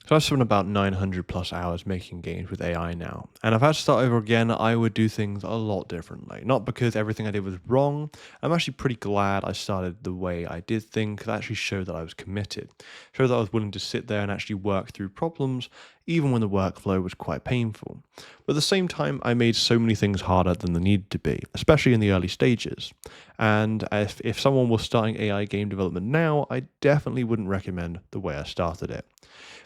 So I've spent about 900 plus hours making games with AI now. And if I had to start over again, I would do things a lot differently. Not because everything I did was wrong. I'm actually pretty glad I started the way I did things. It actually showed that I was committed. Showed that I was willing to sit there and actually work through problems, even when the workflow was quite painful. But at the same time, I made so many things harder than they needed to be, especially in the early stages. And if someone was starting AI game development now, I definitely wouldn't recommend the way I started it.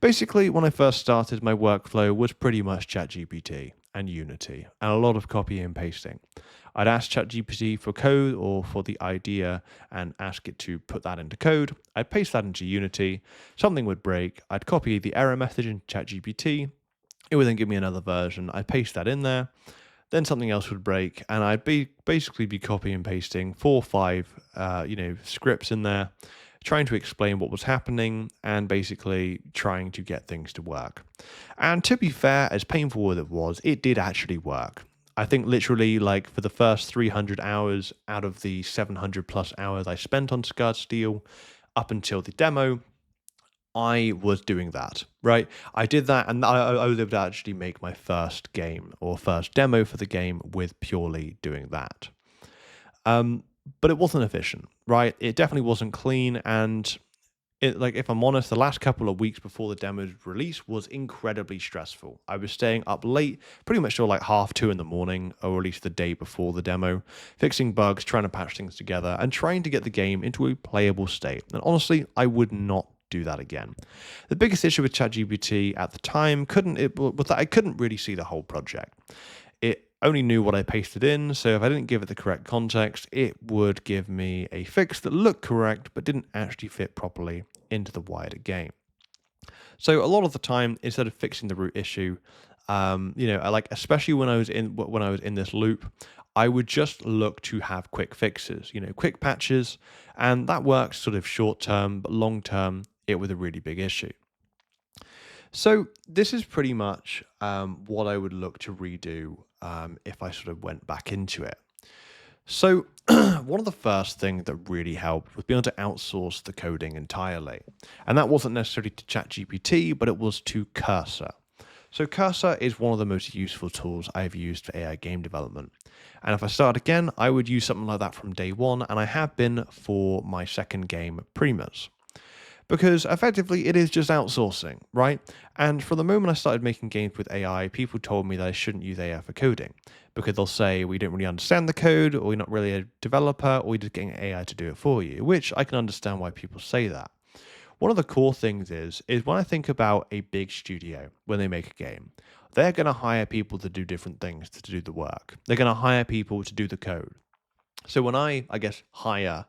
Basically, when I first started, my workflow was pretty much ChatGPT and Unity, and a lot of copying and pasting. I'd ask ChatGPT for code or for the idea and ask it to put that into code. I'd paste that into Unity, something would break, I'd copy the error message in ChatGPT, it would then give me another version, I'd paste that in there, then something else would break, and I'd basically be copying and pasting 4 or 5, scripts in there, trying to explain what was happening and basically trying to get things to work. And to be fair, as painful as it was, it did actually work. I think literally, like for the first 300 hours out of the 700 plus hours I spent on Scarred Steel, up until the demo, I was doing that, right? I did that and I was able to actually make my first game or first demo for the game with purely doing that. Um, but it wasn't efficient, right? It definitely wasn't clean. And if I'm honest, the last couple of weeks before the demo's release was incredibly stressful. I was staying up late, pretty much till like 2:30 in the morning, or at least the day before the demo, fixing bugs, trying to patch things together, and trying to get the game into a playable state. And honestly, I would not do that again. The biggest issue with ChatGPT at the time was that I couldn't really see the whole project. It only knew what I pasted in, so if I didn't give it the correct context, it would give me a fix that looked correct but didn't actually fit properly into the wider game. So a lot of the time, instead of fixing the root issue, especially when I was in this loop, I would just look to have quick fixes, quick patches, and that works sort of short term, but long term, it was a really big issue. So this is pretty much what I would look to redo if I sort of went back into it. So one of the first things that really helped was being able to outsource the coding entirely. And that wasn't necessarily to ChatGPT, but it was to Cursor. So Cursor is one of the most useful tools I've used for AI game development. And if I start again, I would use something like that from day one, and I have been for my second game, Primus. Because effectively it is just outsourcing, right? And from the moment I started making games with AI, people told me that I shouldn't use AI for coding because they'll say we don't really understand the code, or you're not really a developer, or you're just getting AI to do it for you, which I can understand why people say that. One of the core things is when I think about a big studio when they make a game, they're going to hire people to do different things to do the work. They're going to hire people to do the code. So when I guess, hire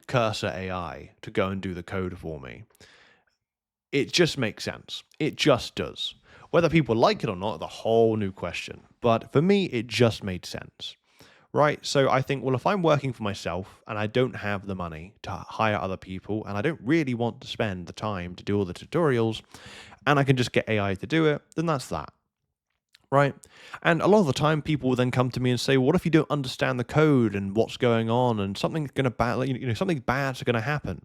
Cursor AI to go and do the code for me, it just makes sense. It just does. Whether people like it or not is a whole new question. But for me, it just made sense. Right? So I think, well, if I'm working for myself and I don't have the money to hire other people and I don't really want to spend the time to do all the tutorials and I can just get AI to do it, then that's that. Right? And a lot of the time, people will then come to me and say, "What if you don't understand the code and what's going on, and something's going to something bad's going to happen?"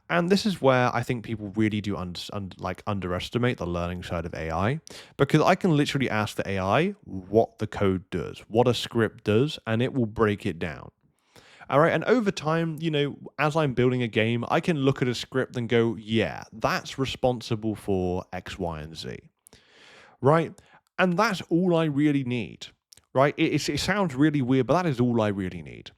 And this is where I think people really do underestimate the learning side of AI, because I can literally ask the AI what the code does, what a script does, and it will break it down. All right. And over time, as I'm building a game, I can look at a script and go, yeah, that's responsible for X, Y, and Z. Right. And that's all I really need. Right. It sounds really weird, but that is all I really need.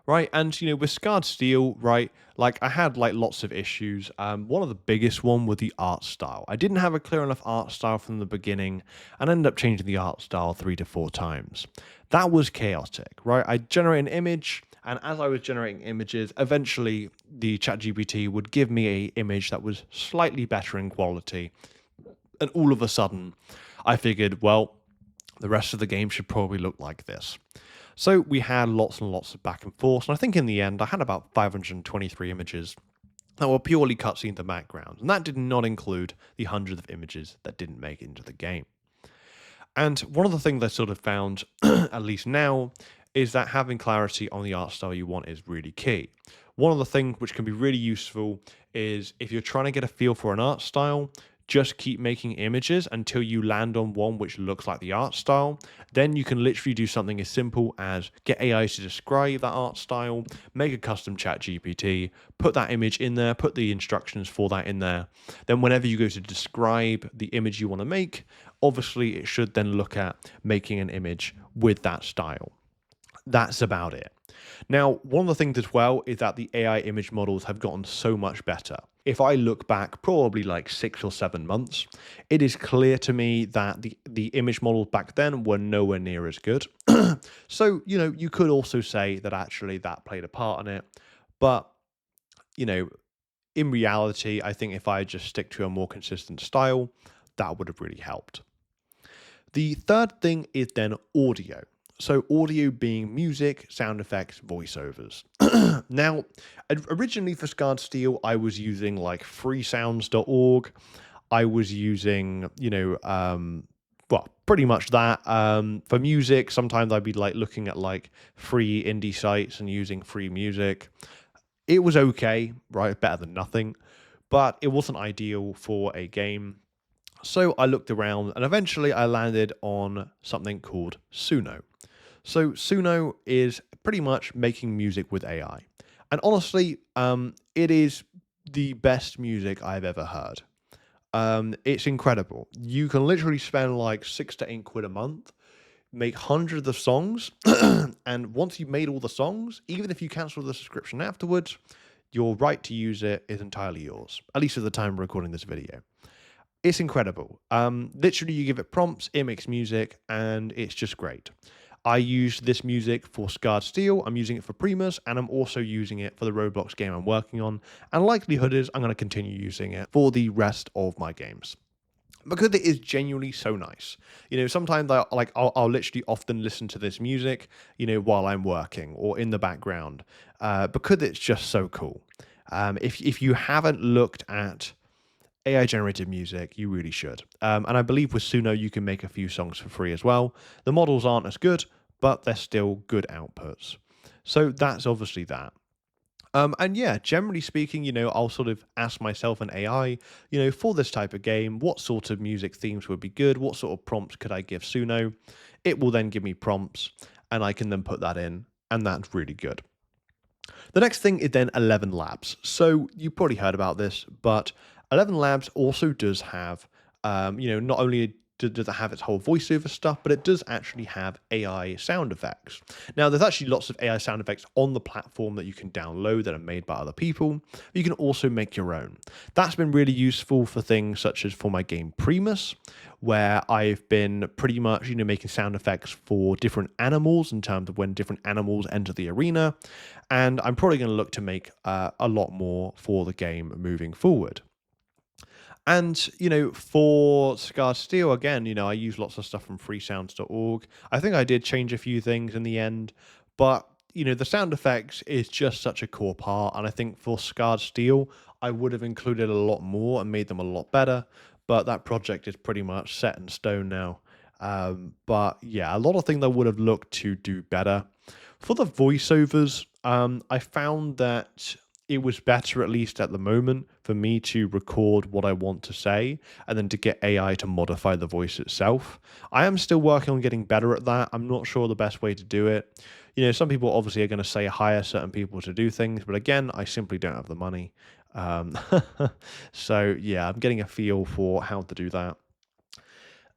Right. And, with Scarred Steel, right, like I had like lots of issues. One of the biggest one was the art style. I didn't have a clear enough art style from the beginning and ended up changing the art style 3 to 4 times. That was chaotic, right? I generate an image, and as I was generating images, eventually the ChatGPT would give me a image that was slightly better in quality. And all of a sudden, I figured, well, the rest of the game should probably look like this. So we had lots and lots of back and forth, and I think in the end I had about 523 images that were purely cutscenes in the background, and that did not include the hundreds of images that didn't make it into the game. And one of the things I sort of found, at least now, is that having clarity on the art style you want is really key. One of the things which can be really useful is if you're trying to get a feel for an art style, just keep making images until you land on one which looks like the art style. Then you can literally do something as simple as get AI to describe that art style, make a custom ChatGPT, put that image in there, put the instructions for that in there. Then whenever you go to describe the image you want to make, obviously it should then look at making an image with that style. That's about it. Now, one of the things as well is that the AI image models have gotten so much better. If I look back probably like 6 or 7 months, it is clear to me that the image models back then were nowhere near as good. So, you could also say that actually that played a part in it. But, you know, in reality, I think if I just stick to a more consistent style, that would have really helped. The third thing is then audio. So audio being music, sound effects, voiceovers. Now, originally for Scarred Steel, I was using like freesounds.org. I was using, well, pretty much that. For music, sometimes I'd be like looking at like free indie sites and using free music. It was okay, right? Better than nothing, but it wasn't ideal for a game. So I looked around and eventually I landed on something called Suno. So Suno is pretty much making music with AI. And honestly, it is the best music I've ever heard. It's incredible. You can literally spend like 6 to 8 quid a month, make hundreds of songs, and once you've made all the songs, even if you cancel the subscription afterwards, your right to use it is entirely yours, at least at the time of recording this video. It's incredible. Literally, you give it prompts, it makes music, and it's just great. I used this music for Scarred Steel, I'm using it for Primus, and I'm also using it for the Roblox game I'm working on, and likelihood is I'm going to continue using it for the rest of my games. Because it is genuinely so nice. Sometimes I'll literally often listen to this music, while I'm working or in the background, because it's just so cool. If you haven't looked at AI generated music, you really should. And I believe with Suno, you can make a few songs for free as well. The models aren't as good, but they're still good outputs. So that's obviously that. And yeah, generally speaking, I'll sort of ask myself an AI, for this type of game, what sort of music themes would be good? What sort of prompts could I give Suno? It will then give me prompts and I can then put that in, and that's really good. The next thing is then ElevenLabs. So you probably heard about this, but ElevenLabs also does have, not only does it have its whole voiceover stuff, but it does actually have AI sound effects. Now, there's actually lots of AI sound effects on the platform that you can download that are made by other people. You can also make your own. That's been really useful for things such as for my game Primus, where I've been pretty much, making sound effects for different animals in terms of when different animals enter the arena. And I'm probably going to look to make a lot more for the game moving forward. And, for Scarred Steel, again, I use lots of stuff from freesounds.org. I think I did change a few things in the end, but, the sound effects is just such a core part. And I think for Scarred Steel, I would have included a lot more and made them a lot better, but that project is pretty much set in stone now. But yeah, a lot of things I would have looked to do better. For the voiceovers, I found that it was better, at least at the moment, for me to record what I want to say and then to get AI to modify the voice itself. I am still working on getting better at that. I'm not sure the best way to do it. Some people obviously are going to say hire certain people to do things, but again, I simply don't have the money. So yeah, I'm getting a feel for how to do that.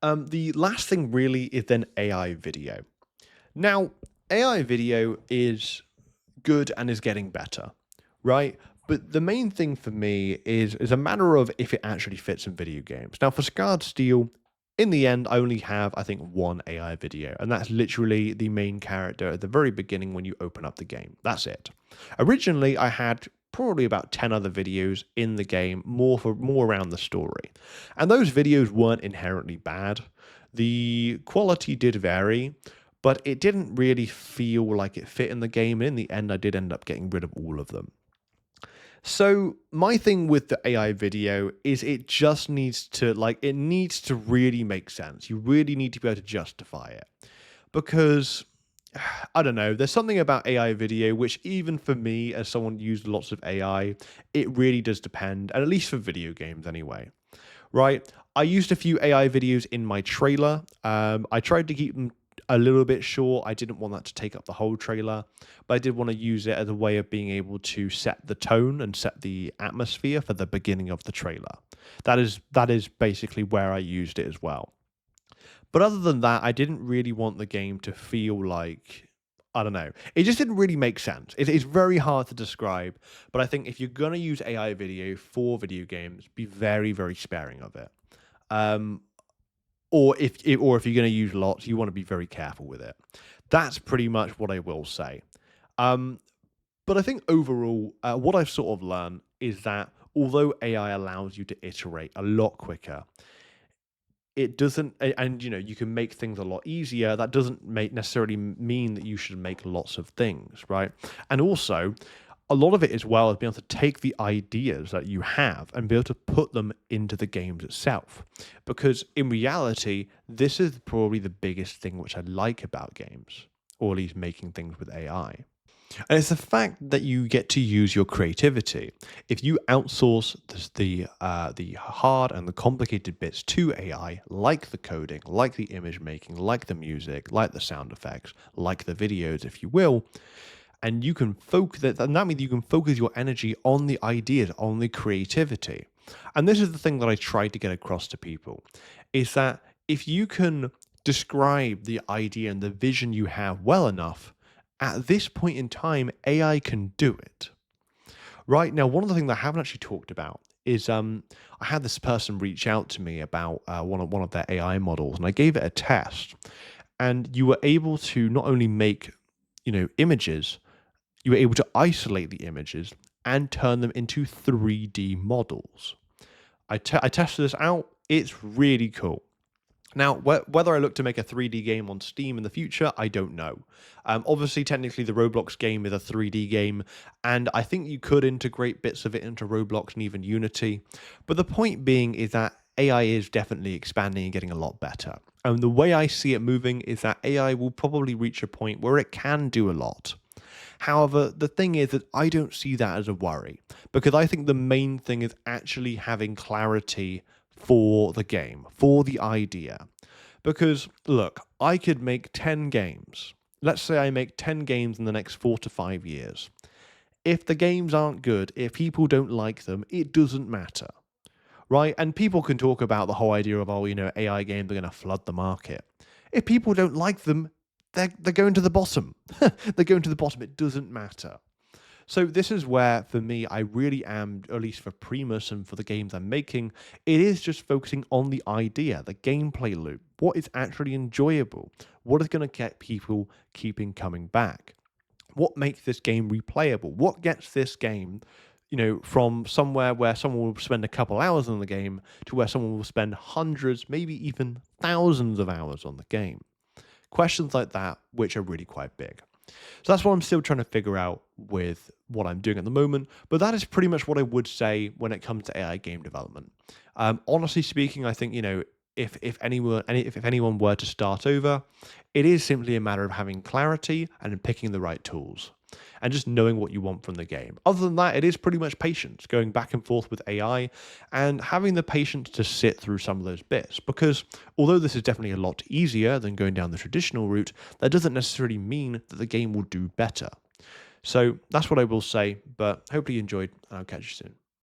The last thing really is then AI video. Now, AI video is good and is getting better, right? But the main thing for me is a matter of if it actually fits in video games. Now, for Scarred Steel, in the end, I only have, I think, one AI video, and that's literally the main character at the very beginning when you open up the game. That's it. Originally, I had probably about 10 other videos in the game, more around the story. And those videos weren't inherently bad. The quality did vary, but it didn't really feel like it fit in the game. And in the end, I did end up getting rid of all of them. So my thing with the AI video is it just needs to really make sense. You really need to be able to justify it, because I don't know, there's something about AI video which, even for me as someone who used lots of AI, it really does depend, and at least for video games anyway. right? I used a few AI videos in my trailer. I tried to keep them a little bit short. I didn't want that to take up the whole trailer, but I did want to use it as a way of being able to set the tone and set the atmosphere for the beginning of the trailer. That is basically where I used it as well. But other than that, I didn't really want the game to feel like, I don't know. It just didn't really make sense. It's very hard to describe, but I think if you're gonna use AI video for video games, be very, very sparing of it. Um, or if you're gonna use lots, you want to be very careful with it. That's pretty much what I will say. Um, but I think overall, what I've sort of learned is that although AI allows you to iterate a lot quicker, it doesn't and you can make things a lot easier. That doesn't make necessarily mean that you should make lots of things, right? And also, a lot of it as well is being able to take the ideas that you have and be able to put them into the games itself, because in reality this is probably the biggest thing which I like about games, or at least making things with AI. And it's the fact that you get to use your creativity. If you outsource the hard and the complicated bits to AI, like the coding, like the image making, like the music, like the sound effects, like the videos, if you will, and you can focus that, and that means you can focus your energy on the ideas, on the creativity. And this is the thing that I try to get across to people, is that if you can describe the idea and the vision you have well enough, at this point in time, AI can do it. Right now, one of the things I haven't actually talked about is I had this person reach out to me about one of their AI models, and I gave it a test, and you were able to not only make images, you were able to isolate the images and turn them into 3D models. I tested this out. It's really cool. Now, whether I look to make a 3D game on Steam in the future, I don't know. Obviously, technically, the Roblox game is a 3D game, and I think you could integrate bits of it into Roblox and even Unity. But the point being is that AI is definitely expanding and getting a lot better. And the way I see it moving is that AI will probably reach a point where it can do a lot. However, the thing is that I don't see that as a worry, because I think the main thing is actually having clarity for the game, for the idea. Because, look, I could make 10 games. Let's say I make 10 games in the next 4 to 5 years. If the games aren't good, if people don't like them, it doesn't matter, right? And people can talk about the whole idea of, oh, AI games are going to flood the market. If people don't like them, they're going to the bottom. They're going to the bottom. It doesn't matter. So this is where, for me, I really am, at least for Primus and for the games I'm making, it is just focusing on the idea, the gameplay loop, what is actually enjoyable, what is going to get people keeping coming back, what makes this game replayable, what gets this game, from somewhere where someone will spend a couple hours on the game to where someone will spend hundreds, maybe even thousands of hours on the game. Questions like that, which are really quite big. So that's what I'm still trying to figure out with what I'm doing at the moment. But that is pretty much what I would say when it comes to AI game development. Honestly speaking, I think if anyone were to start over, it is simply a matter of having clarity and picking the right tools and just knowing what you want from the game. Other than that, it is pretty much patience, going back and forth with AI and having the patience to sit through some of those bits. Because although this is definitely a lot easier than going down the traditional route, that doesn't necessarily mean that the game will do better. So that's what I will say, but hopefully you enjoyed, and I'll catch you soon.